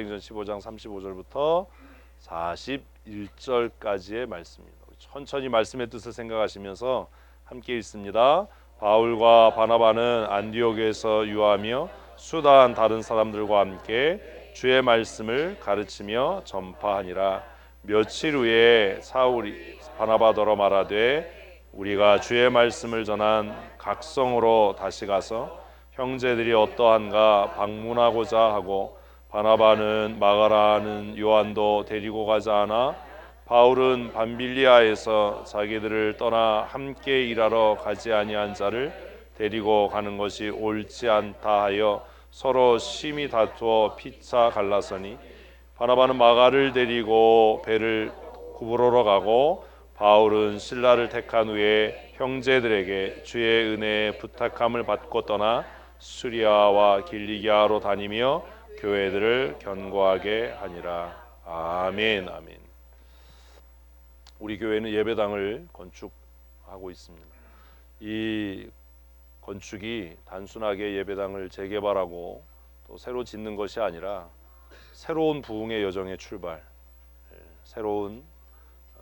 사도행전 15장 35절부터 41절까지의 말씀입니다. 천천히 말씀의 뜻을 생각하시면서 함께 읽습니다. 바울과 바나바는 안디옥에서 유하며 수다한 다른 사람들과 함께 주의 말씀을 가르치며 전파하니라. 며칠 후에 사울이 바나바더러 말하되 우리가 주의 말씀을 전한 각성으로 다시 가서 형제들이 어떠한가 방문하고자 하고 바나바는 마가라는 요한도 데리고 가자 하나 바울은 밤빌리아에서 자기들을 떠나 함께 일하러 가지 아니한 자를 데리고 가는 것이 옳지 않다 하여 서로 심히 다투어 피차 갈라서니 바나바는 마가를 데리고 배를 구부러러 가고 바울은 실라를 택한 후에 형제들에게 주의 은혜에 부탁함을 받고 떠나 수리아와 길리기아로 다니며 교회들을 견고하게 하니라. 아멘. 아멘. 우리 교회는 예배당을 건축하고 있습니다. 이 건축이 단순하게 예배당을 재개발하고 또 새로 짓는 것이 아니라 새로운 부흥의 여정의 출발, 새로운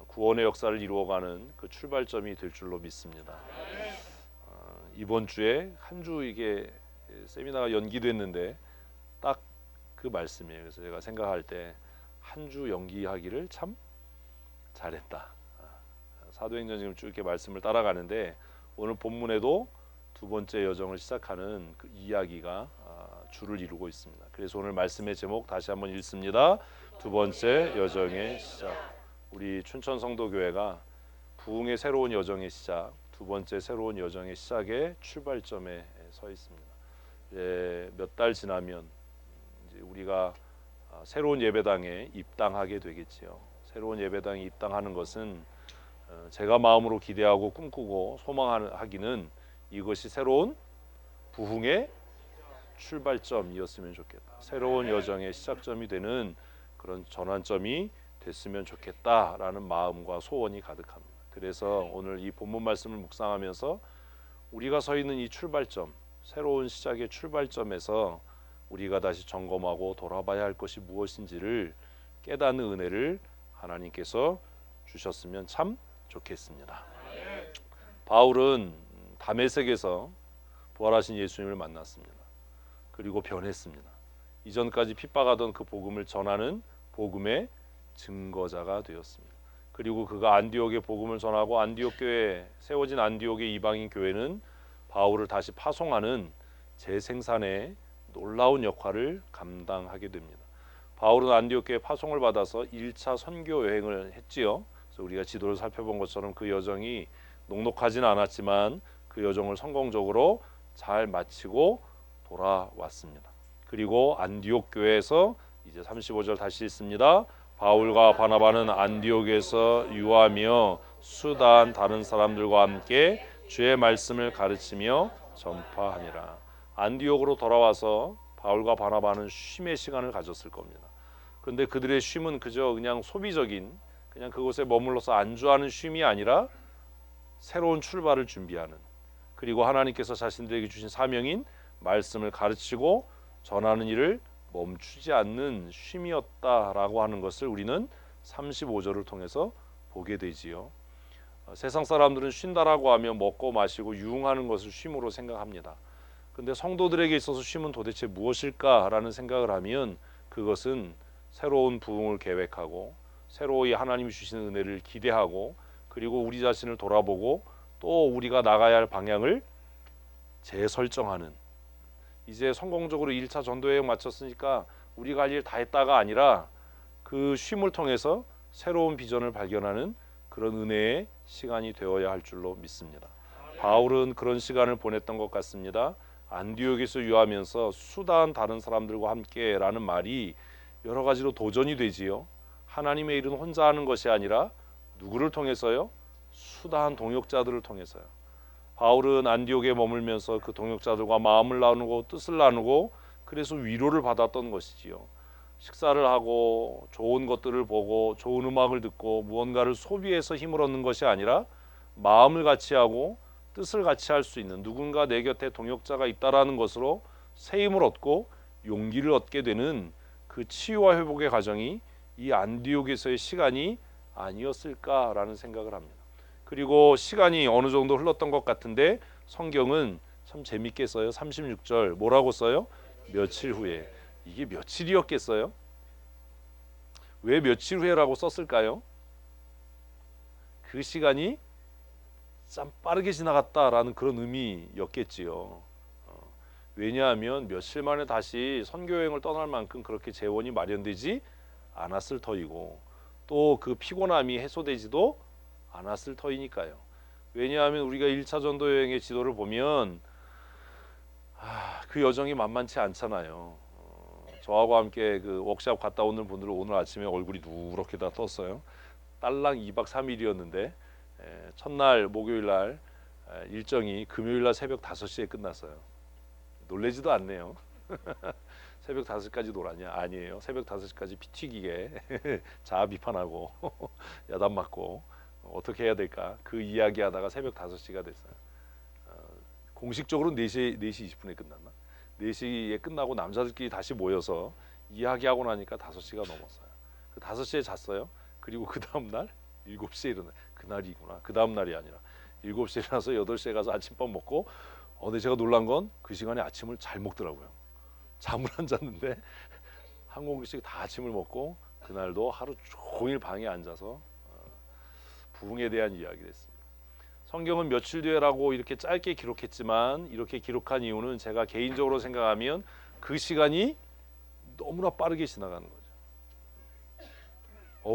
구원의 역사를 이루어가는 그 출발점이 될 줄로 믿습니다. 이번 주에 한 주 이게 세미나가 연기됐는데 딱 그 말씀이에요. 그래서 제가 생각할 때 한 주 연기하기를 참 잘했다. 사도행전 지금 쭉 이렇게 말씀을 따라가는데 오늘 본문에도 두 번째 여정을 시작하는 그 이야기가 주를 이루고 있습니다. 그래서 오늘 말씀의 제목 다시 한번 읽습니다. 두 번째 여정의 시작. 우리 춘천 성도교회가 부흥의 새로운 여정의 시작, 두 번째 새로운 여정의 시작의 출발점에 서 있습니다. 몇 달 지나면 이제 우리가 새로운 예배당에 입당하게 되겠지요. 새로운 예배당에 입당하는 것은 제가 마음으로 기대하고 꿈꾸고 소망하기는 이것이 새로운 부흥의 출발점이었으면 좋겠다. 새로운 여정의 시작점이 되는 그런 전환점이 됐으면 좋겠다라는 마음과 소원이 가득합니다. 그래서 오늘 이 본문 말씀을 묵상하면서 우리가 서 있는 이 출발점, 새로운 시작의 출발점에서 우리가 다시 점검하고 돌아봐야 할 것이 무엇인지를 깨닫는 은혜를 하나님께서 주셨으면 참 좋겠습니다. 바울은 다메섹에서 부활하신 예수님을 만났습니다. 그리고 변했습니다. 이전까지 핍박하던 그 복음을 전하는 복음의 증거자가 되었습니다. 그리고 그가 안디옥의 복음을 전하고 안디옥 교회에 세워진 안디옥의 이방인 교회는 바울을 다시 파송하는 재생산의 놀라운 역할을 감당하게 됩니다. 바울은 안디옥 교회 파송을 받아서 1차 선교 여행을 했지요. 그래서 우리가 지도를 살펴본 것처럼 그 여정이 녹록하지는 않았지만 그 여정을 성공적으로 잘 마치고 돌아왔습니다. 그리고 안디옥 교회에서 이제 35절 다시 읽습니다. 바울과 바나바는 안디옥에서 유하며 수다한 다른 사람들과 함께 주의 말씀을 가르치며 전파하니라. 안디옥으로 돌아와서 바울과 바나바는 쉼의 시간을 가졌을 겁니다. 그런데 그들의 쉼은 그저 그냥 소비적인, 그냥 그곳에 머물러서 안주하는 쉼이 아니라 새로운 출발을 준비하는, 그리고 하나님께서 자신들에게 주신 사명인 말씀을 가르치고 전하는 일을 멈추지 않는 쉼이었다라고 하는 것을 우리는 35절을 통해서 보게 되지요. 세상 사람들은 쉰다라고 하면 먹고 마시고 유흥하는 것을 쉼으로 생각합니다. 그런데 성도들에게 있어서 쉼은 도대체 무엇일까라는 생각을 하면 그것은 새로운 부흥을 계획하고 새로이 하나님이 주시는 은혜를 기대하고 그리고 우리 자신을 돌아보고 또 우리가 나가야 할 방향을 재설정하는, 이제 성공적으로 1차 전도여행 마쳤으니까 우리가 할 일 다 했다가 아니라 그 쉼을 통해서 새로운 비전을 발견하는 그런 은혜의 시간이 되어야 할 줄로 믿습니다. 바울은 그런 시간을 보냈던 것 같습니다. 안디옥에서 유하면서 수다한 다른 사람들과 함께라는 말이 여러 가지로 도전이 되지요. 하나님의 일은 혼자 하는 것이 아니라 누구를 통해서요? 수다한 동역자들을 통해서요. 바울은 안디옥에 머물면서 그 동역자들과 마음을 나누고 뜻을 나누고 그래서 위로를 받았던 것이지요. 식사를 하고 좋은 것들을 보고 좋은 음악을 듣고 무언가를 소비해서 힘을 얻는 것이 아니라 마음을 같이 하고 뜻을 같이 할 수 있는 누군가 내 곁에 동역자가 있다라는 것으로 새 힘을 얻고 용기를 얻게 되는 그 그 치유와 회복의 과정이 이 안디옥에서의 시간이 아니었을까라는 생각을 합니다. 그리고 시간이 어느 정도 흘렀던 것 같은데 성경은 참 재밌게 써요. 36절 뭐라고 써요? 며칠 후에. 이게 며칠이었겠어요? 왜 며칠 후에라고 썼을까요? 그 시간이 참 빠르게 지나갔다라는 그런 의미였겠지요. 왜냐하면 며칠 만에 다시 선교 여행을 떠날 만큼 그렇게 재원이 마련되지 않았을 터이고 또 그 피곤함이 해소되지도 않았을 터이니까요. 왜냐하면 우리가 1차 전도 여행의 지도를 보면 그 여정이 만만치 않잖아요. 저하고 함께 그 워크숍 갔다 오는 분들은 오늘 아침에 얼굴이 누렇게 다 떴어요. 딸랑 2박 3일이었는데 첫날 목요일 날 일정이 금요일 날 새벽 5시에 끝났어요. 놀래지도 않네요. 새벽 5시까지 놀았냐? 아니에요. 새벽 5시까지 피 튀기게 자아 비판하고 야단 맞고 어떻게 해야 될까? 그 이야기하다가 새벽 5시가 됐어요. 공식적으로 4시 20분에 끝났나? 4시에 끝나고 남자들끼리 다시 모여서 이야기하고 나니까 5시가 넘었어요. 그 5시에 잤어요. 그리고 그 다음 날 7시에 일어나. 그날이구나. 그 다음 날이 아니라 7시에 일어나서 8시에 가서 아침밥 먹고 근데 제가 놀란 건 그 시간에 아침을 잘 먹더라고요. 잠을 안 잤는데 한 공기씩 다 아침을 먹고 그날도 하루 종일 방에 앉아서 부흥에 대한 이야기를 했습니다. 성경은 며칠 뒤에라고 이렇게 짧게 기록했지만 이렇게 기록한 이유는 제가 개인적으로 생각하면 그 시간이 너무나 빠르게 지나가는 거죠.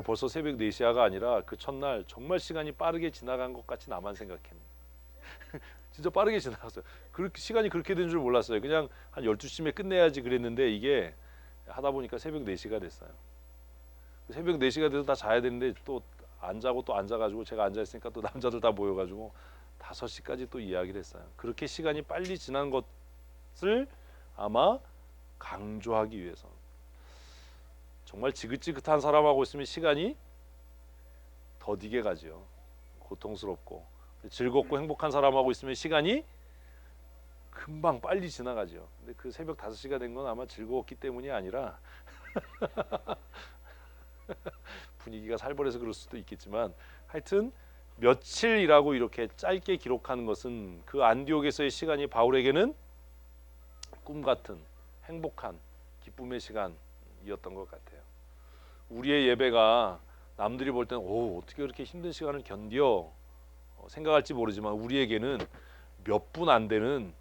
벌써 새벽 4시야가 아니라 그 첫날 정말 시간이 빠르게 지나간 것 같이 나만 생각했네. 진짜 빠르게 지나갔어요. 그렇게 시간이 그렇게 된 줄 몰랐어요. 그냥 한 12시쯤에 끝내야지 그랬는데 이게 하다 보니까 새벽 4시가 됐어요. 새벽 4시가 돼서 다 자야 되는데 또 안 자고 또 앉아가지고 제가 앉아있으니까 또 남자들 다 모여가지고 5시까지 또 이야기를 했어요. 그렇게 시간이 빨리 지난 것을 아마 강조하기 위해서 정말 지긋지긋한 사람하고 있으면 시간이 더디게 가죠. 고통스럽고 즐겁고 행복한 사람하고 있으면 시간이 금방 빨리 지나가죠. 근데 그 새벽 5시가 된 건 아마 즐거웠기 때문이 아니라 분위기가 살벌해서 그럴 수도 있겠지만 하여튼 며칠이라고 이렇게 짧게 기록하는 것은 그 안디옥에서의 시간이 바울에게는 꿈 같은 행복한 기쁨의 시간이었던 것 같아요. 우리의 예배가 남들이 볼 때는 어떻게 그렇게 힘든 시간을 견뎌 생각할지 모르지만 우리에게는 몇 분 안 되는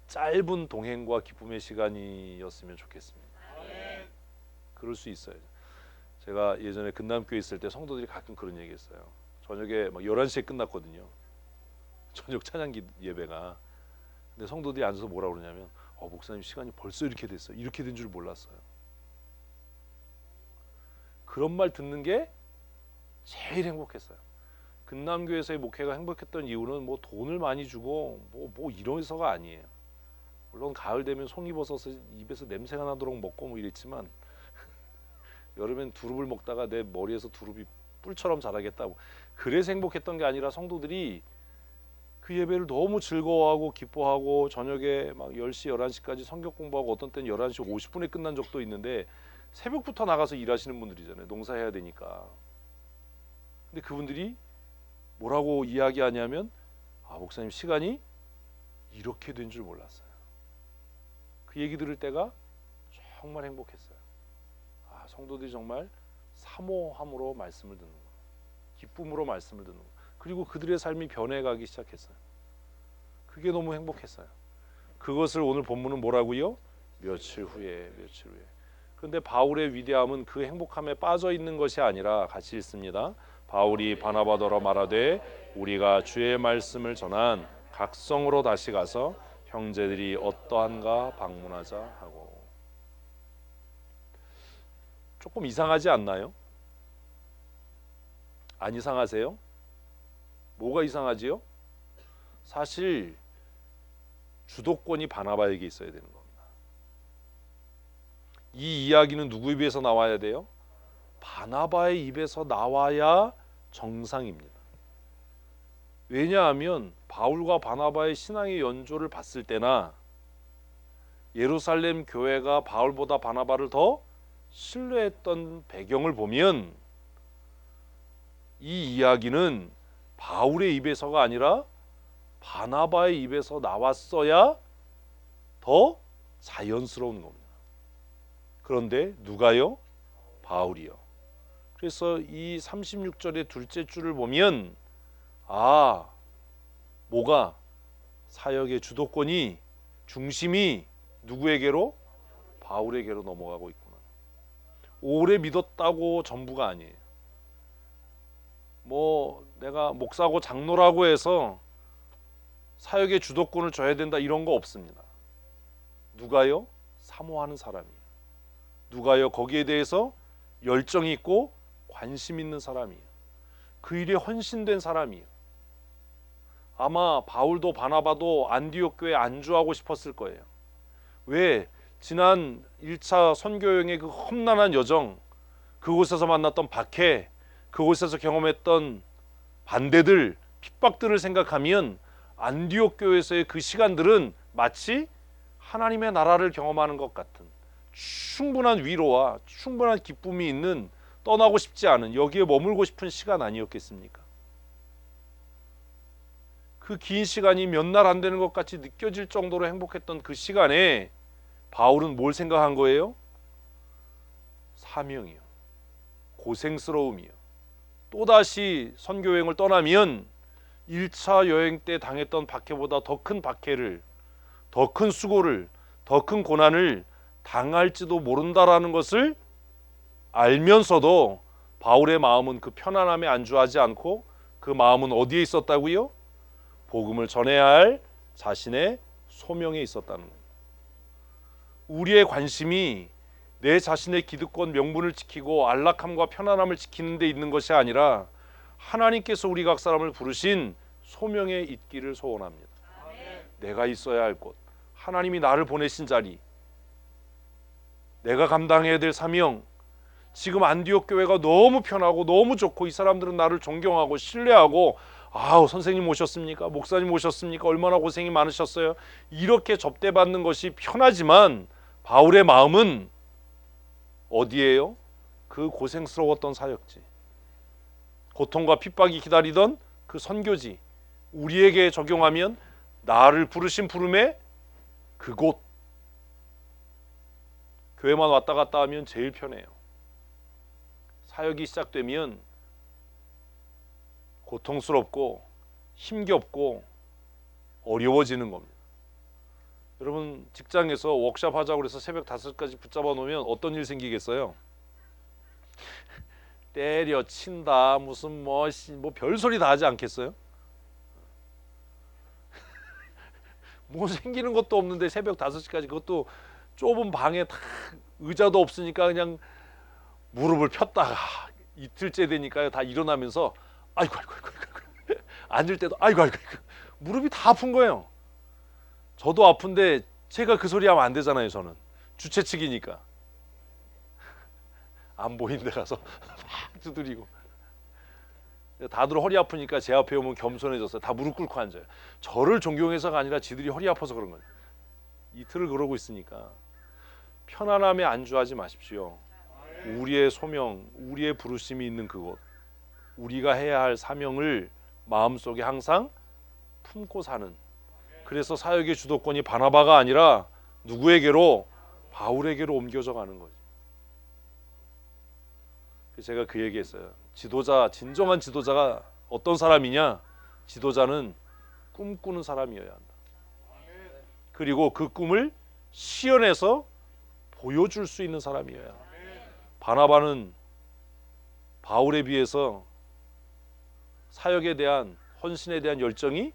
짧은 동행과 기쁨의 시간이었으면 좋겠습니다. 그럴 수 있어요. 제가 예전에 금남교회 있을 때 성도들이 가끔 그런 얘기했어요. 저녁에 막 11시에 끝났거든요. 저녁 찬양 예배가. 근데 성도들이 앉아서 뭐라 그러냐면 목사님 시간이 벌써 이렇게 됐어요. 이렇게 된 줄 몰랐어요. 그런 말 듣는 게 제일 행복했어요. 금남교회에서의 목회가 행복했던 이유는 뭐 돈을 많이 주고 뭐 이러서가 아니에요. 물론 가을 되면 송이버섯을 입에서 냄새가 나도록 먹고 뭐 이랬지만 여름엔 두릅을 먹다가 내 머리에서 두릅이 뿔처럼 자라겠다고 그래서 행복했던 게 아니라 성도들이 그 예배를 너무 즐거워하고 기뻐하고 저녁에 막 10시 11시까지 성경 공부하고 어떤 때는 11시 50분에 끝난 적도 있는데 새벽부터 나가서 일하시는 분들이잖아요. 농사해야 되니까. 근데 그분들이 뭐라고 이야기하냐면 목사님 시간이 이렇게 된 줄 몰랐어요. 그 얘기 들을 때가 정말 행복했어요. 성도들이 정말 사모함으로 말씀을 듣는 거, 기쁨으로 말씀을 듣는 거, 그리고 그들의 삶이 변해가기 시작했어요. 그게 너무 행복했어요. 그것을 오늘 본문은 뭐라고요? 며칠 후에. 그런데 바울의 위대함은 그 행복함에 빠져 있는 것이 아니라 같이 읽습니다. 바울이 바나바더러 말하되 우리가 주의 말씀을 전한 각성으로 다시 가서 형제들이 어떠한가 방문하자 하고. 조금 이상하지 않나요? 안 이상하세요? 뭐가 이상하지요? 사실 주도권이 바나바에게 있어야 되는 겁니다. 이 이야기는 누구 입에서 나와야 돼요? 바나바의 입에서 나와야 정상입니다. 왜냐하면 바울과 바나바의 신앙의 연조를 봤을 때나 예루살렘 교회가 바울보다 바나바를 더 신뢰했던 배경을 보면 이 이야기는 바울의 입에서가 아니라 바나바의 입에서 나왔어야 더 자연스러운 겁니다. 그런데 누가요? 바울이요. 그래서 이 36절의 둘째 줄을 보면 뭐가 사역의 주도권이 중심이 누구에게로? 바울에게로 넘어가고 있구나. 오래 믿었다고 전부가 아니에요. 내가 목사고 장로라고 해서 사역의 주도권을 줘야 된다 이런 거 없습니다. 누가요? 사모하는 사람이에요. 누가요? 거기에 대해서 열정이 있고 관심 있는 사람이에요. 그 일에 헌신된 사람이에요. 아마 바울도 바나바도 안디옥 교회에 안주하고 싶었을 거예요. 왜? 지난 1차 선교여행의 그 험난한 여정, 그곳에서 만났던 박해, 그곳에서 경험했던 반대들, 핍박들을 생각하면 안디옥 교회에서의 그 시간들은 마치 하나님의 나라를 경험하는 것 같은 충분한 위로와 충분한 기쁨이 있는, 떠나고 싶지 않은, 여기에 머물고 싶은 시간 아니었겠습니까? 그 긴 시간이 몇 날 안 되는 것 같이 느껴질 정도로 행복했던 그 시간에 바울은 뭘 생각한 거예요? 사명이요. 고생스러움이요. 또다시 선교여행을 떠나면 1차 여행 때 당했던 박해보다 더 큰 박해를, 더 큰 수고를, 더 큰 고난을 당할지도 모른다라는 것을 알면서도 바울의 마음은 그 편안함에 안주하지 않고 그 마음은 어디에 있었다고요? 복음을 전해야 할 자신의 소명에 있었다는 거예요. 우리의 관심이 내 자신의 기득권 명분을 지키고 안락함과 편안함을 지키는 데 있는 것이 아니라 하나님께서 우리 각 사람을 부르신 소명에 있기를 소원합니다. 내가 있어야 할 곳, 하나님이 나를 보내신 자리, 내가 감당해야 될 사명. 지금 안디옥 교회가 너무 편하고 너무 좋고 이 사람들은 나를 존경하고 신뢰하고 선생님 오셨습니까? 목사님 오셨습니까? 얼마나 고생이 많으셨어요? 이렇게 접대받는 것이 편하지만 바울의 마음은 어디예요? 그 고생스러웠던 사역지, 고통과 핍박이 기다리던 그 선교지, 우리에게 적용하면 나를 부르신 부름의 그곳. 교회만 왔다 갔다 하면 제일 편해요. 사역이 시작되면 고통스럽고 힘겹고 어려워지는 겁니다. 여러분 직장에서 워크숍 하자고 해서 새벽 5시까지 붙잡아 놓으면 어떤 일 생기겠어요? 때려친다 무슨 뭐 별소리 다 하지 않겠어요? 뭐 생기는 것도 없는데 새벽 5시까지, 그것도 좁은 방에 다 의자도 없으니까 그냥 무릎을 폈다가 이틀째 되니까요 다 일어나면서 아이고 앉을 때도 아이고 무릎이 다 아픈 거예요. 저도 아픈데 제가 그 소리 하면 안 되잖아요. 저는 주최 측이니까 안 보이는 데 가서 막 두드리고. 다들 허리 아프니까 제 앞에 오면 겸손해졌어요. 다 무릎 꿇고 앉아요. 저를 존경해서가 아니라 지들이 허리 아파서 그런 거예요. 이틀을 그러고 있으니까 편안함에 안주하지 마십시오. 우리의 소명, 우리의 부르심이 있는 그곳, 우리가 해야 할 사명을 마음속에 항상 품고 사는. 그래서 사역의 주도권이 바나바가 아니라 누구에게로? 바울에게로 옮겨져 가는 거지. 제가 그 얘기했어요. 지도자, 진정한 지도자가 어떤 사람이냐? 지도자는 꿈꾸는 사람이어야 한다. 그리고 그 꿈을 시연해서 보여줄 수 있는 사람이어야 한다. 바나바는 바울에 비해서 사역에 대한, 헌신에 대한 열정이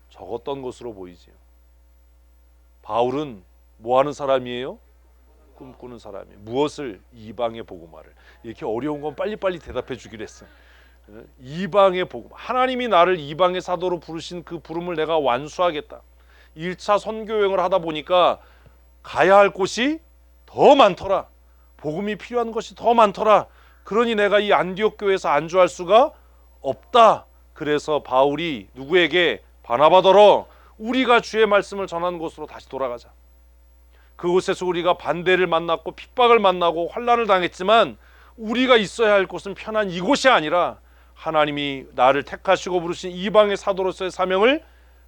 적었던 것으로 보이지요. 바울은 뭐 하는 사람이에요? 꿈꾸는 사람이에요. 무엇을? 이방의 복음화를. 이렇게 어려운 건 빨리빨리 대답해 주기로 했어요. 이방의 복음, 하나님이 나를 이방의 사도로 부르신 그 부름을 내가 완수하겠다. 1차 선교여행을 하다 보니까 가야 할 곳이 더 많더라. 복음이 필요한 것이 더 많더라. 그러니 내가 이 안디옥 교회에서 안주할 수가 없다. 그래서 바울이 누구에게? 바나바더러 우리가 주의 말씀을 전하는 곳으로 다시 돌아가자. 그곳에서 우리가 반대를 만났고 핍박을 만나고 환난을 당했지만 우리가 있어야 할 곳은 편한 이곳이 아니라 하나님이 나를 택하시고 부르신 이방의 사도로서의 사명을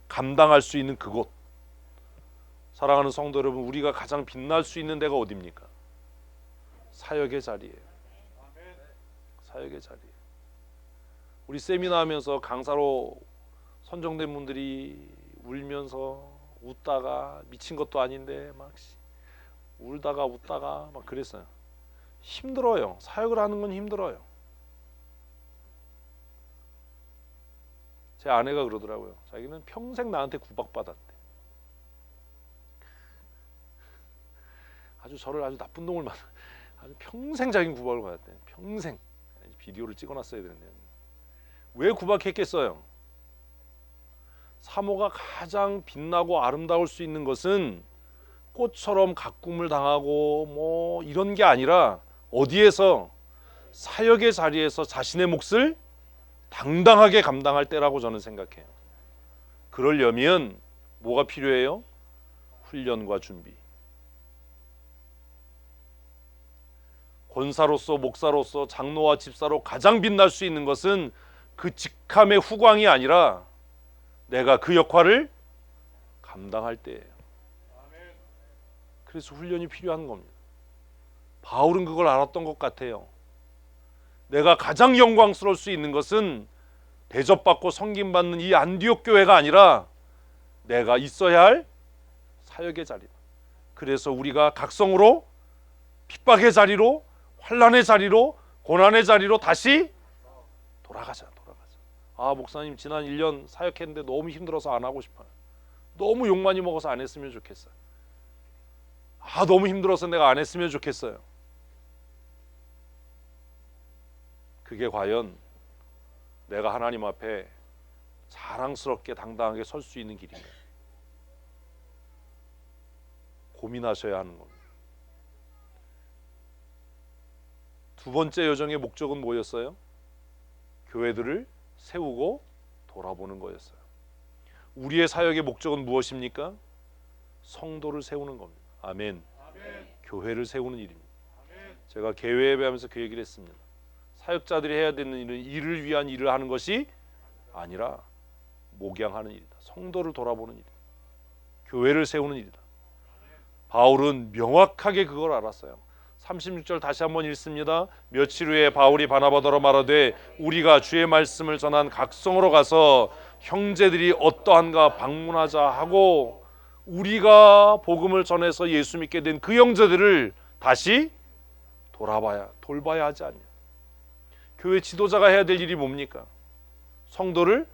감당할 수 있는 그곳. 사랑하는 성도 여러분, 우리가 가장 빛날 수 있는 데가 어디입니까? 사역의 자리예요. 사역의 자리예요. 우리 세미나 하면서 강사로 선정된 분들이 울면서 웃다가 미친 것도 아닌데 막 울다가 웃다가 막 그랬어요. 힘들어요. 사역을 하는 건 힘들어요. 제 아내가 그러더라고요. 자기는 평생 나한테 구박받았대. 아주 저를 아주 나쁜 놈을 아주 평생 자기는 구박을 받았대. 평생. 비디오를 찍어놨어야 되는데. 왜 구박했겠어요? 사모가 가장 빛나고 아름다울 수 있는 것은 꽃처럼 가꿈을 당하고 뭐 이런 게 아니라 어디에서? 사역의 자리에서 자신의 몫을 당당하게 감당할 때라고 저는 생각해요. 그러려면 뭐가 필요해요? 훈련과 준비. 권사로서 목사로서 장로와 집사로 가장 빛날 수 있는 것은 그 직함의 후광이 아니라 내가 그 역할을 감당할 때예요. 그래서 훈련이 필요한 겁니다. 바울은 그걸 알았던 것 같아요. 내가 가장 영광스러울 수 있는 것은 대접받고 섬김받는 이 안디옥 교회가 아니라 내가 있어야 할 사역의 자리다. 그래서 우리가 각성으로 핍박의 자리로 환난의 자리로 고난의 자리로 다시 돌아가자. 아, 목사님 지난 1년 사역했는데 너무 힘들어서 안 하고 싶어요. 너무 욕 많이 먹어서 안 했으면 좋겠어요. 아, 너무 힘들어서 내가 안 했으면 좋겠어요. 그게 과연 내가 하나님 앞에 자랑스럽게 당당하게 설 수 있는 길인가요? 고민하셔야 하는 겁니다. 두 번째 여정의 목적은 뭐였어요? 교회들을 세우고 돌아보는 거였어요. 우리의 사역의 목적은 무엇입니까? 성도를 세우는 겁니다. 아멘. 교회를 세우는 일입니다. 제가 개회 예배하면서 그 얘기를 했습니다. 사역자들이 해야 되는 일은 이를 위한 일을 하는 것이 아니라 목양하는 일이다. 성도를 돌아보는 일이다. 교회를 세우는 일이다. 바울은 명확하게 그걸 알았어요. 36절 다시 한번 읽습니다. 며칠 후에 바울이 바나바더러 말하되 우리가 주의 말씀을 전한 각성으로 가서 형제들이 어떠한가 방문하자 하고, 우리가 복음을 전해서 예수 믿게 된 그 형제들을 다시 돌봐야 하지 않냐. 교회 지도자가 해야 될 일이 뭡니까? 성도를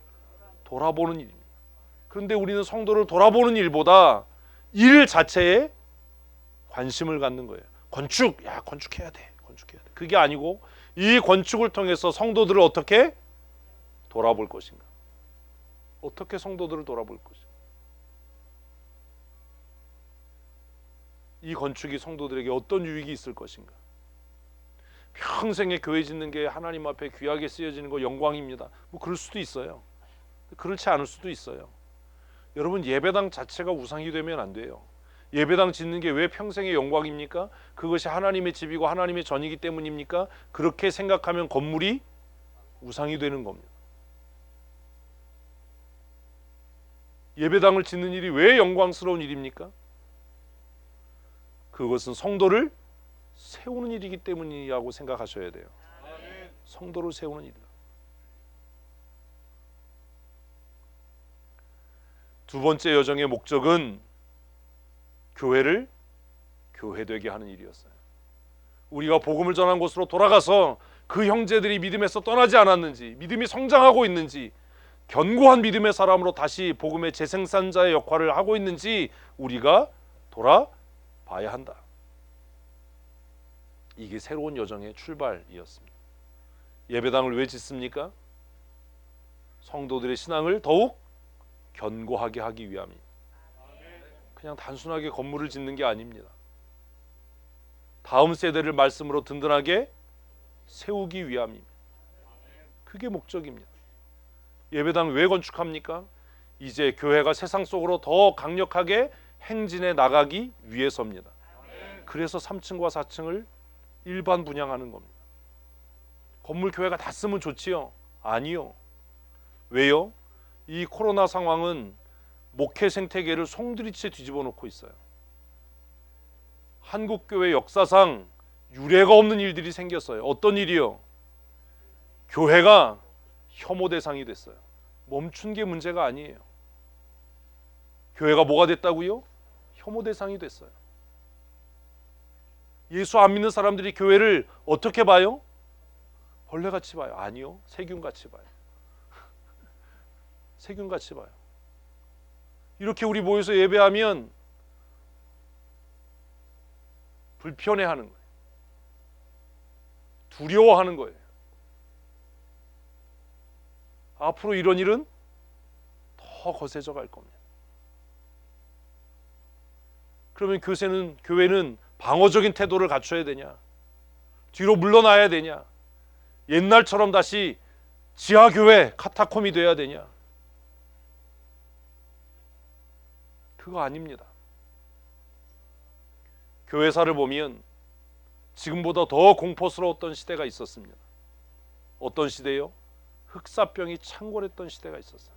돌아보는 일입니다. 그런데 우리는 성도를 돌아보는 일보다 일 자체에 관심을 갖는 거예요. 건축해야 돼. 그게 아니고 이 건축을 통해서 성도들을 어떻게 돌아볼 것인가? 어떻게 성도들을 돌아볼 것인가? 이 건축이 성도들에게 어떤 유익이 있을 것인가? 평생에 교회 짓는 게 하나님 앞에 귀하게 쓰여지는 거 영광입니다. 뭐 그럴 수도 있어요. 그렇지 않을 수도 있어요. 여러분, 예배당 자체가 우상이 되면 안 돼요. 예배당 짓는 게 왜 평생의 영광입니까? 그것이 하나님의 집이고 하나님의 전이기 때문입니까? 그렇게 생각하면 건물이 우상이 되는 겁니다. 예배당을 짓는 일이 왜 영광스러운 일입니까? 그것은 성도를 세우는 일이기 때문이라고 생각하셔야 돼요. 성도를 세우는 일이다. 두 번째 여정의 목적은 교회를 교회되게 하는 일이었어요. 우리가 복음을 전한 곳으로 돌아가서 그 형제들이 믿음에서 떠나지 않았는지, 믿음이 성장하고 있는지, 견고한 믿음의 사람으로 다시 복음의 재생산자의 역할을 하고 있는지 우리가 돌아봐야 한다. 이게 새로운 여정의 출발이었습니다. 예배당을 왜 짓습니까? 성도들의 신앙을 더욱 견고하게 하기 위함입니다. 그냥 단순하게 건물을 짓는 게 아닙니다. 다음 세대를 말씀으로 든든하게 세우기 위함입니다. 그게 목적입니다. 예배당 왜 건축합니까? 이제 교회가 세상 속으로 더 강력하게 행진해 나가기 위해서입니다. 그래서 3층과 4층을 일반 분양하는 겁니다. 건물 교회가 다 쓰면 좋지요? 아니요. 왜요? 이 코로나 상황은 목회 생태계를 송두리째 뒤집어 놓고 있어요. 한국교회 역사상 유례가 없는 일들이 생겼어요. 어떤 일이요? 교회가 혐오 대상이 됐어요. 멈춘 게 문제가 아니에요. 교회가 뭐가 됐다고요? 혐오 대상이 됐어요. 예수 안 믿는 사람들이 교회를 어떻게 봐요? 벌레같이 봐요. 아니요. 세균같이 봐요. 세균같이 봐요. 이렇게 우리 모여서 예배하면 불편해하는 거예요. 두려워하는 거예요. 앞으로 이런 일은 더 거세져 갈 겁니다. 그러면 교회는 방어적인 태도를 갖춰야 되냐? 뒤로 물러나야 되냐? 옛날처럼 다시 지하교회, 카타콤이 돼야 되냐? 그거 아닙니다. 교회사를 보면 지금보다 더 공포스러웠던 시대가 있었습니다. 어떤 시대요? 흑사병이 창궐했던 시대가 있었어요.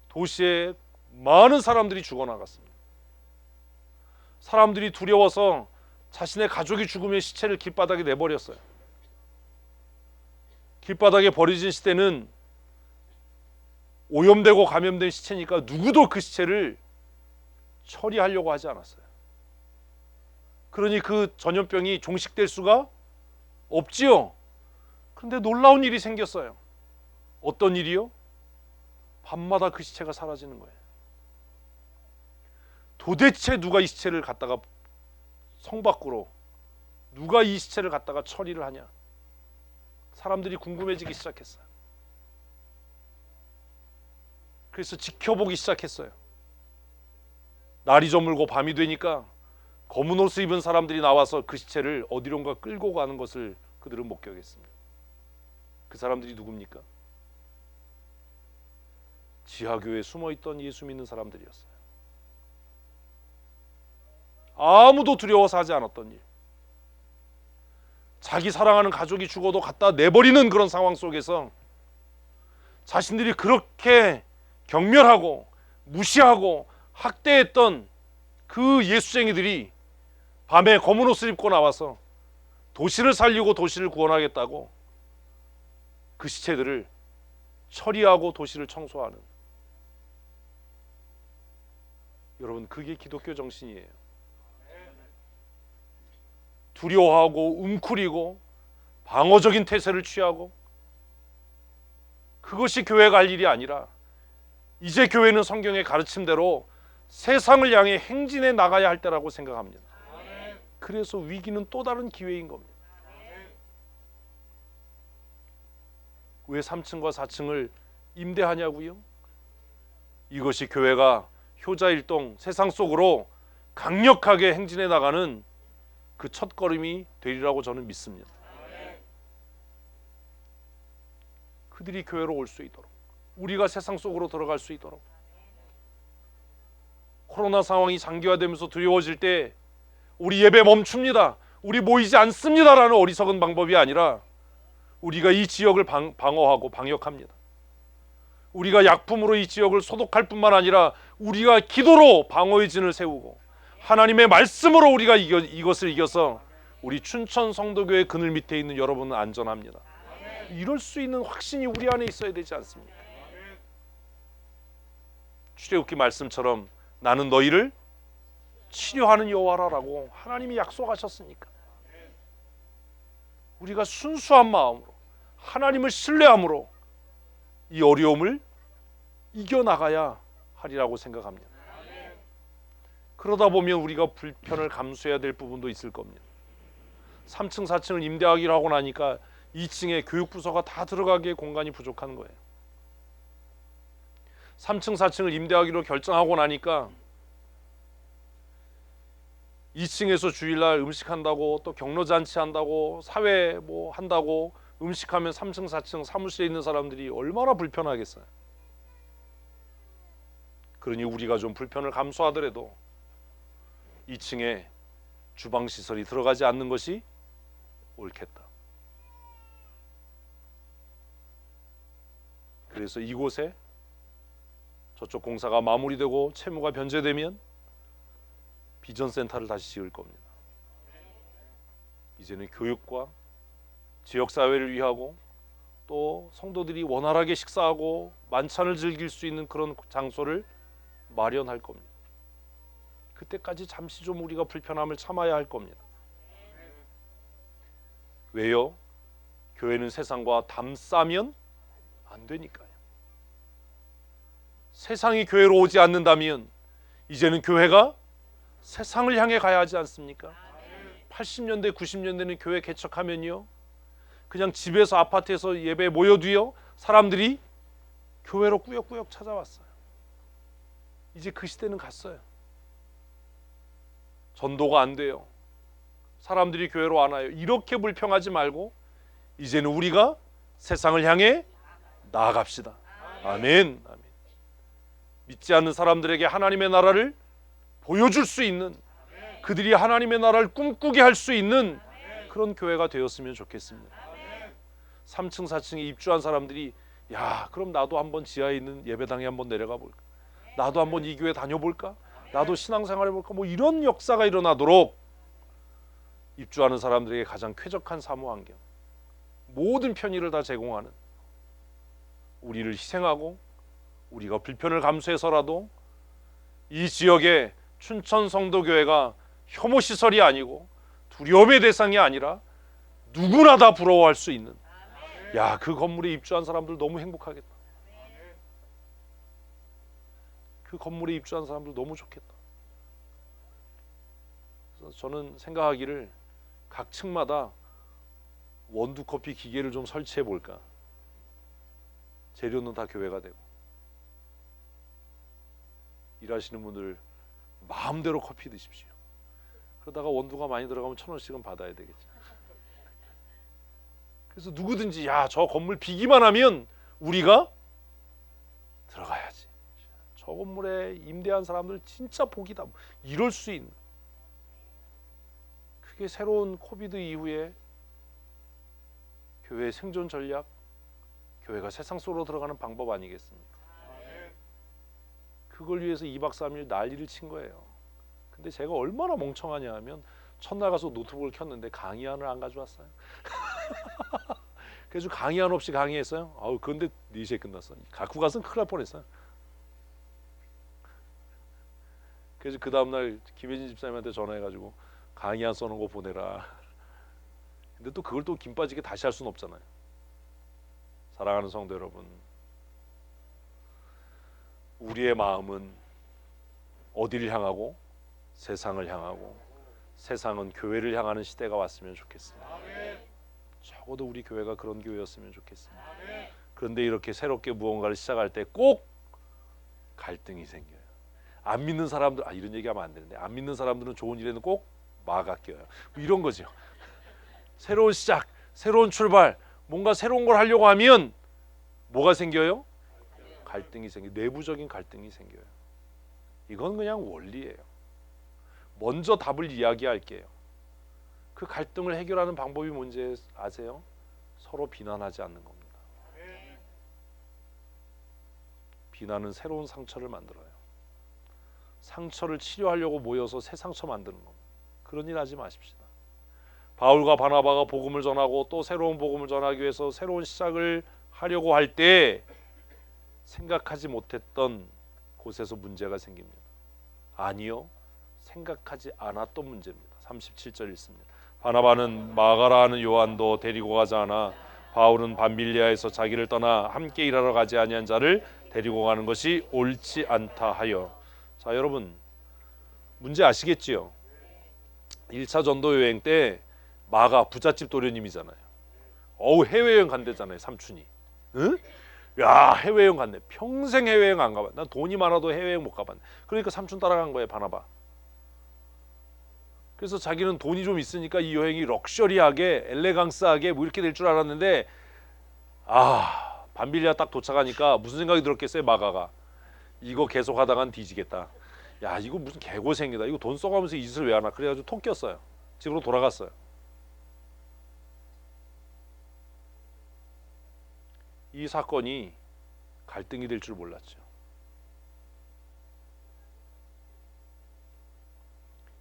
도시에 많은 사람들이 죽어나갔습니다. 사람들이 두려워서 자신의 가족이 죽으면 시체를 길바닥에 내버렸어요. 길바닥에 버려진 시체는 오염되고 감염된 시체니까 누구도 그 시체를 처리하려고 하지 않았어요. 그러니 그 전염병이 종식될 수가 없지요. 그런데 놀라운 일이 생겼어요. 어떤 일이요? 밤마다 그 시체가 사라지는 거예요. 도대체 누가 이 시체를 갖다가 성 밖으로, 누가 이 시체를 갖다가 처리를 하냐? 사람들이 궁금해지기 시작했어요. 그래서 지켜보기 시작했어요. 날이 저물고 밤이 되니까 검은 옷을 입은 사람들이 나와서 그 시체를 어디론가 끌고 가는 것을 그들은 목격했습니다. 그 사람들이 누굽니까? 지하교회에 숨어있던 예수 믿는 사람들이었어요. 아무도 두려워서 하지 않았던 일. 자기 사랑하는 가족이 죽어도 갖다 내버리는 그런 상황 속에서 자신들이 그렇게 경멸하고 무시하고 학대했던 그 예수쟁이들이 밤에 검은 옷을 입고 나와서 도시를 살리고 도시를 구원하겠다고 그 시체들을 처리하고 도시를 청소하는, 여러분, 그게 기독교 정신이에요. 두려워하고 웅크리고 방어적인 태세를 취하고, 그것이 교회가 할 일이 아니라 이제 교회는 성경의 가르침대로 세상을 향해 행진해 나가야 할 때라고 생각합니다. 그래서 위기는 또 다른 기회인 겁니다. 왜 3층과 4층을 임대하냐고요? 이것이 교회가 효자일동 세상 속으로 강력하게 행진해 나가는 그 첫걸음이 되리라고 저는 믿습니다. 그들이 교회로 올 수 있도록, 우리가 세상 속으로 들어갈 수 있도록. 코로나 상황이 장기화되면서 두려워질 때 우리 예배 멈춥니다, 우리 모이지 않습니다라는 어리석은 방법이 아니라 우리가 이 지역을 방어하고 방역합니다. 우리가 약품으로 이 지역을 소독할 뿐만 아니라 우리가 기도로 방어의 진을 세우고 하나님의 말씀으로 우리가 이것을 이겨서 우리 춘천 성도교회 그늘 밑에 있는 여러분은 안전합니다. 이럴 수 있는 확신이 우리 안에 있어야 되지 않습니까? 출애굽기 말씀처럼 나는 너희를 치료하는 여호와라라고 하나님이 약속하셨으니까 우리가 순수한 마음으로 하나님을 신뢰함으로 이 어려움을 이겨나가야 하리라고 생각합니다. 그러다 보면 우리가 불편을 감수해야 될 부분도 있을 겁니다. 3층 4층을 임대하기로 하고 나니까 2층에 교육부서가 다 들어가기에 공간이 부족한 거예요. 3층 4층을 임대하기로 결정하고 나니까 2층에서 주일날 음식한다고, 또 경로잔치 한다고, 사회 뭐 한다고 음식하면 3층 4층 사무실에 있는 사람들이 얼마나 불편하겠어요. 그러니 우리가 좀 불편을 감수하더라도 2층에 주방 시설이 들어가지 않는 것이 옳겠다. 그래서 이곳에 저쪽 공사가 마무리되고 채무가 변제되면 비전센터를 다시 지을 겁니다. 이제는 교육과 지역사회를 위하고 또 성도들이 원활하게 식사하고 만찬을 즐길 수 있는 그런 장소를 마련할 겁니다. 그때까지 잠시 좀 우리가 불편함을 참아야 할 겁니다. 왜요? 교회는 세상과 담싸면 안 되니까요. 세상이 교회로 오지 않는다면 이제는 교회가 세상을 향해 가야 하지 않습니까? 80년대 90년대는 교회 개척하면요, 그냥 집에서 아파트에서 예배 모여도요 사람들이 교회로 꾸역꾸역 찾아왔어요. 이제 그 시대는 갔어요. 전도가 안 돼요. 사람들이 교회로 안 와요. 이렇게 불평하지 말고 이제는 우리가 세상을 향해 나아갑시다. 아멘. 아멘. 믿지 않는 사람들에게 하나님의 나라를 보여줄 수 있는, 그들이 하나님의 나라를 꿈꾸게 할 수 있는 그런 교회가 되었으면 좋겠습니다. 3층 4층에 입주한 사람들이 야, 그럼 나도 한번 지하에 있는 예배당에 한번 내려가 볼까? 나도 한번 이 교회 다녀볼까? 나도 신앙생활 해볼까? 뭐 이런 역사가 일어나도록 입주하는 사람들에게 가장 쾌적한 사무 환경, 모든 편의를 다 제공하는, 우리를 희생하고 우리가 불편을 감수해서라도 이 지역의 춘천 성도교회가 혐오 시설이 아니고 두려움의 대상이 아니라 누구나 다 부러워할 수 있는, 야, 그 건물에 입주한 사람들 너무 행복하겠다. 그 건물에 입주한 사람들 너무 좋겠다. 그래서 저는 생각하기를 각 층마다 원두커피 기계를 좀 설치해 볼까. 재료는 다 교회가 되고 일하시는 분들 마음대로 커피 드십시오. 그러다가 원두가 많이 들어가면 1,000원씩은 받아야 되겠죠. 그래서 누구든지 야, 저 건물 비기만 하면 우리가 들어가야지. 저 건물에 임대한 사람들 진짜 복이다. 이럴 수 있는, 그게 새로운 코비드 이후에 교회의 생존 전략, 교회가 세상 속으로 들어가는 방법 아니겠습니까? 그걸 위해서 2박 3일 난리를 친 거예요. 근데 제가 얼마나 멍청하냐 하면 첫날 가서 노트북을 켰는데 강의안을 안 가져왔어요. 그래서 강의안 없이 강의했어요. 아우, 그런데 4시에 끝났어. 갖고 가서는 큰일 날 뻔했어요. 그래서 그 다음날 김혜진 집사님한테 전화해가지고 강의안 써놓은 거 보내라. 근데 또 그걸 또 김 빠지게 다시 할 수는 없잖아요. 사랑하는 성도 여러분, 우리의 마음은 어디를 향하고? 세상을 향하고, 세상은 교회를 향하는 시대가 왔으면 좋겠습니다. 적어도 우리 교회가 그런 교회였으면 좋겠습니다. 그런데 이렇게 새롭게 무언가를 시작할 때 꼭 갈등이 생겨요. 안 믿는 사람들, 이런 얘기하면 안 되는데, 안 믿는 사람들은 좋은 일에는 꼭 마가 껴요. 뭐 이런 거죠. 새로운 시작, 새로운 출발, 뭔가 새로운 걸 하려고 하면 뭐가 생겨요? 갈등이 생겨요. 내부적인 갈등이 생겨요. 이건 그냥 원리예요. 먼저 답을 이야기할게요. 그 갈등을 해결하는 방법이 뭔지 아세요? 서로 비난하지 않는 겁니다. 비난은 새로운 상처를 만들어요. 상처를 치료하려고 모여서 새 상처 만드는 겁니다. 그런 일 하지 마십시다. 바울과 바나바가 복음을 전하고 또 새로운 복음을 전하기 위해서 새로운 시작을 하려고 할 때 생각하지 못했던 곳에서 문제가 생깁니다. 아니요, 생각하지 않았던 문제입니다. 37절 읽습니다. 바나바는 마가라 하는 요한도 데리고 가지 않아 바울은 밤빌리아에서 자기를 떠나 함께 일하러 가지 아니한 자를 데리고 가는 것이 옳지 않다 하여. 자, 여러분 문제 아시겠지요? 1차 전도 여행 때 마가 부잣집 도련님이잖아요. 해외여행 간대잖아요, 삼촌이. 응? 야, 해외여행 갔네. 평생 해외여행 안 가봤. 난 돈이 많아도 해외여행 못 가봤네. 그러니까 삼촌 따라간 거예요, 바나바. 그래서 자기는 돈이 좀 있으니까 이 여행이 럭셔리하게 엘레강스하게 뭐 이렇게 될 줄 알았는데, 밤빌리아 딱 도착하니까 무슨 생각이 들었겠어요, 마가가? 이거 계속 하다간 뒤지겠다. 야, 이거 무슨 개고생이다. 이거 돈 써가면서 이 짓을 왜 하나. 그래가지고 톡 꼈어요. 집으로 돌아갔어요. 이 사건이 갈등이 될 줄 몰랐죠.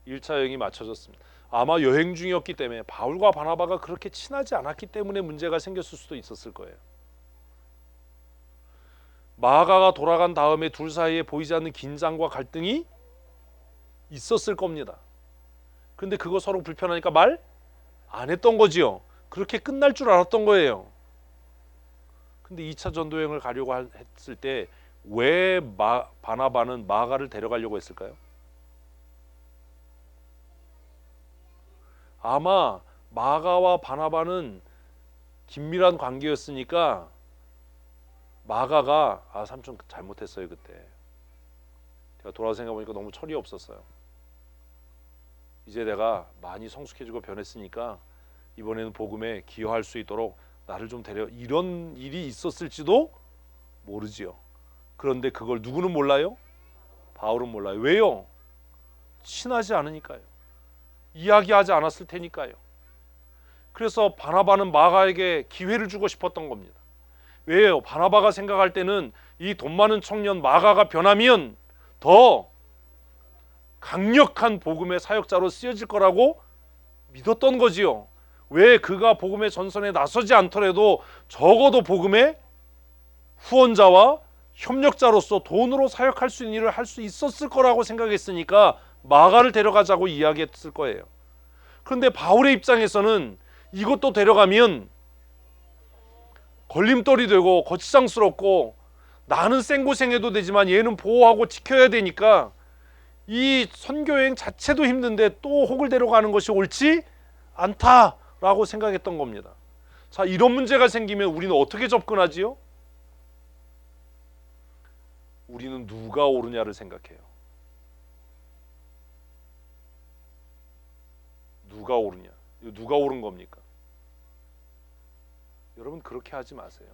1차 여행이 마쳐졌습니다. 아마 여행 중이었기 때문에, 바울과 바나바가 그렇게 친하지 않았기 때문에 문제가 생겼을 수도 있었을 거예요. 마가가 돌아간 다음에 둘 사이에 보이지 않는 긴장과 갈등이 있었을 겁니다. 근데 그거 서로 불편하니까 말 안 했던 거지요. 그렇게 끝날 줄 알았던 거예요. 근데 2차 전도여행을 가려고 했을 때 왜 바나바는 마가를 데려가려고 했을까요? 아마 마가와 바나바는 긴밀한 관계였으니까 마가가 삼촌 잘못했어요. 그때 제가 돌아서 생각해보니까 너무 철이 없었어요. 이제 내가 많이 성숙해지고 변했으니까 이번에는 복음에 기여할 수 있도록 나를 좀 이런 일이 있었을지도 모르지요. 그런데 그걸 누구는 몰라요? 바울은 몰라요. 왜요? 친하지 않으니까요. 이야기하지 않았을 테니까요. 그래서 바나바는 마가에게 기회를 주고 싶었던 겁니다. 왜요? 바나바가 생각할 때는 이 돈 많은 청년 마가가 변하면 더 강력한 복음의 사역자로 쓰여질 거라고 믿었던 거지요. 왜 그가 복음의 전선에 나서지 않더라도 적어도 복음의 후원자와 협력자로서 돈으로 사역할 수 있는 일을 할 수 있었을 거라고 생각했으니까 마가를 데려가자고 이야기했을 거예요. 그런데 바울의 입장에서는 이것도 데려가면 걸림돌이 되고 거치장스럽고 나는 생고생해도 되지만 얘는 보호하고 지켜야 되니까 이 선교여행 자체도 힘든데 또 혹을 데려가는 것이 옳지 않다라고 생각했던 겁니다. 자, 이런 문제가 생기면 우리는 어떻게 접근하지요? 우리는 누가 옳으냐를 생각해요. 누가 옳으냐? 누가 옳은 겁니까? 여러분 그렇게 하지 마세요.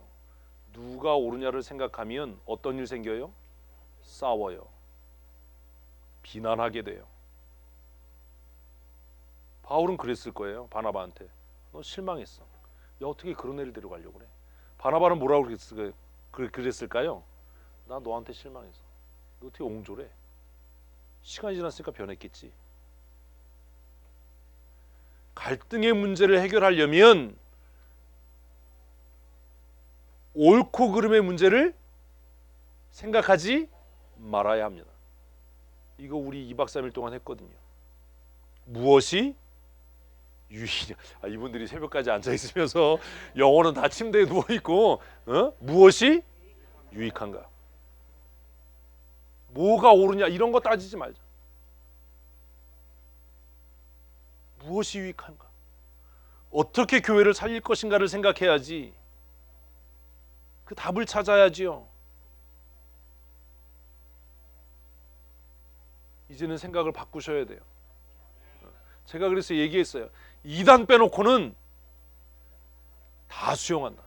누가 옳으냐를 생각하면 어떤 일 생겨요? 싸워요. 비난하게 돼요. 바울은 그랬을 거예요. 바나바한테. 너 실망했어. 야, 어떻게 그런 애를 데려가려고 그래? 바나바는 뭐라고 그랬을까요? 나 너한테 실망했어. 너 어떻게 옹졸해? 시간이 지났으니까 변했겠지. 갈등의 문제를 해결하려면 옳고 그름의 문제를 생각하지 말아야 합니다. 이거 우리 2박 3일 동안 했거든요. 무엇이 유익이냐. 이분들이 새벽까지 앉아있으면서 영어는 다 침대에 누워있고 무엇이 유익한가. 뭐가 옳으냐 이런 거 따지지 말자. 무엇이 유익한가. 어떻게 교회를 살릴 것인가를 생각해야지. 그 답을 찾아야지요. 이제는 생각을 바꾸셔야 돼요. 제가 그래서 얘기했어요. 2단 빼놓고는 다 수용한다.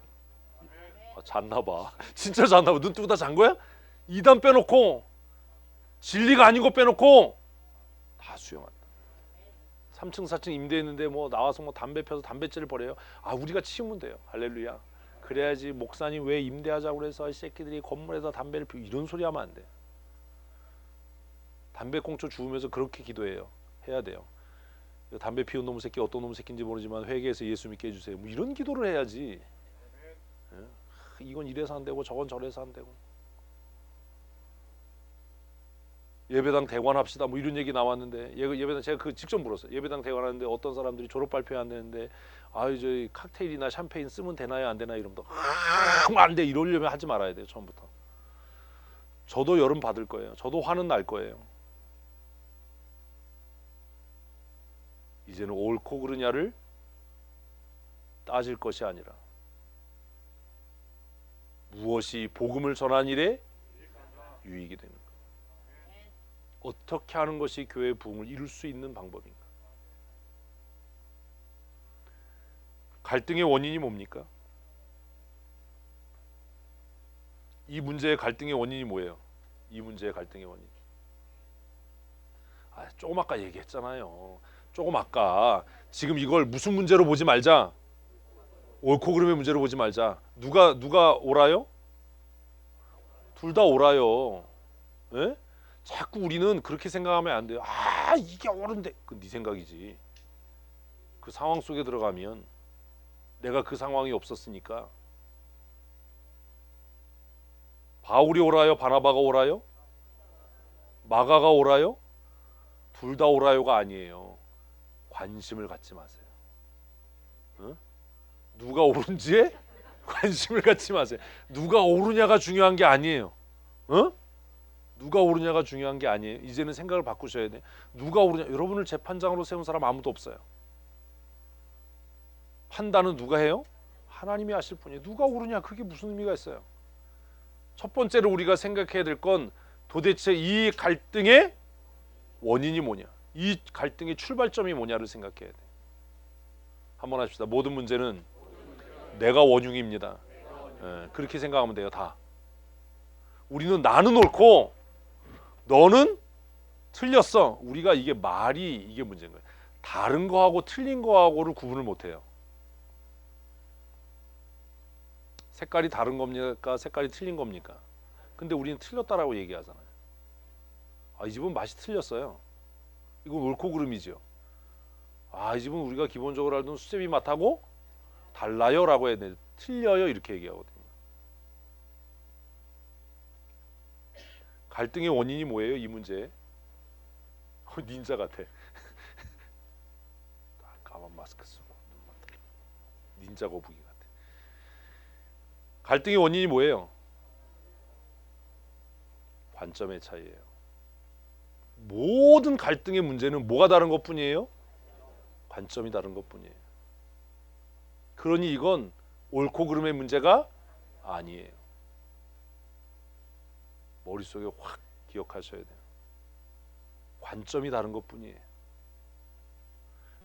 잤나봐. 진짜 잤나봐. 눈 뜨고 다 잔 거야? 2단 빼놓고 진리가 아닌 거 빼놓고 다 수용한다. 3층 4층 임대했는데 뭐 나와서 뭐 담배 펴서 담배째를 버려요. 우리가 치우면 돼요. 할렐루야. 그래야지 목사님 왜 임대하자고 그래서 이 새끼들이 건물에서 담배를 피우고 이런 소리 하면 안 돼. 담배 꽁초 주우면서 그렇게 기도해요. 해야 돼요. 담배 피운 놈 새끼 어떤 놈 새끼인지 모르지만 회개해서 예수 믿게 해주세요. 뭐 이런 기도를 해야지. 이건 이래서 안 되고 저건 저래서 안 되고. 예배당 대관합시다 뭐 이런 얘기 나왔는데 예배당 제가 그 직접 물었어요. 예배당 대관하는데 어떤 사람들이 졸업 발표 안 되는데 저희 칵테일이나 샴페인 쓰면 되나요 안 되나요 이러면 안 돼. 이러려면 하지 말아야 돼요. 처음부터. 저도 여름 받을 거예요. 저도 화는 날 거예요. 이제는 옳고 그르냐를 따질 것이 아니라 무엇이 복음을 전한 일에 유익이 되는 것. 어떻게 하는 것이 교회의 부흥을 이룰 수 있는 방법인가? 갈등의 원인이 뭡니까? 이 문제의 갈등의 원인이 뭐예요? 이 문제의 갈등의 원인. 조금 아까 얘기했잖아요. 조금 아까 지금 이걸 무슨 문제로 보지 말자. 옳고 그름의 문제로 보지 말자. 누가 옳아요? 둘 다 옳아요. 예? 자꾸 우리는 그렇게 생각하면 안 돼요. 이게 옳은데 그 네 생각이지. 그 상황 속에 들어가면 내가 그 상황이 없었으니까. 바울이 옳아요? 바나바가 옳아요? 마가가 옳아요? 둘 다 옳아요가 아니에요. 관심을 갖지 마세요. 어? 누가 옳은지에 관심을 갖지 마세요. 누가 옳으냐가 중요한 게 아니에요. 어? 누가 옳으냐가 중요한 게 아니에요. 이제는 생각을 바꾸셔야 돼. 누가 옳으냐? 여러분을 재판장으로 세운 사람 아무도 없어요. 판단은 누가 해요? 하나님이 하실 뿐이에요. 누가 옳으냐? 그게 무슨 의미가 있어요? 첫 번째로 우리가 생각해야 될 건 도대체 이 갈등의 원인이 뭐냐? 이 갈등의 출발점이 뭐냐를 생각해야 돼. 한번 합시다. 모든 문제는 내가 원흉입니다. 그렇게 생각하면 돼요. 다. 우리는 나는 옳고 너는 틀렸어. 우리가 이게 말이 이게 문제인 거예요. 다른 거하고 틀린 거하고를 구분을 못해요. 색깔이 다른 겁니까? 색깔이 틀린 겁니까? 근데 우리는 틀렸다라고 얘기하잖아요. 이 집은 맛이 틀렸어요. 이건 옳고 그름이죠. 이 집은 우리가 기본적으로 알던 수제비 맛하고 달라요 라고 해야 돼. 틀려요 이렇게 얘기하거든요. 갈등의 원인이 뭐예요? 이 문제. 닌자 같아. 가만 마스크 쓰고 닌자 거북이 같아. 갈등의 원인이 뭐예요? 관점의 차이예요. 모든 갈등의 문제는 뭐가 다른 것뿐이에요? 관점이 다른 것뿐이에요. 그러니 이건 옳고 그름의 문제가 아니에요. 머릿속에 확 기억하셔야 돼요. 관점이 다른 것뿐이에요.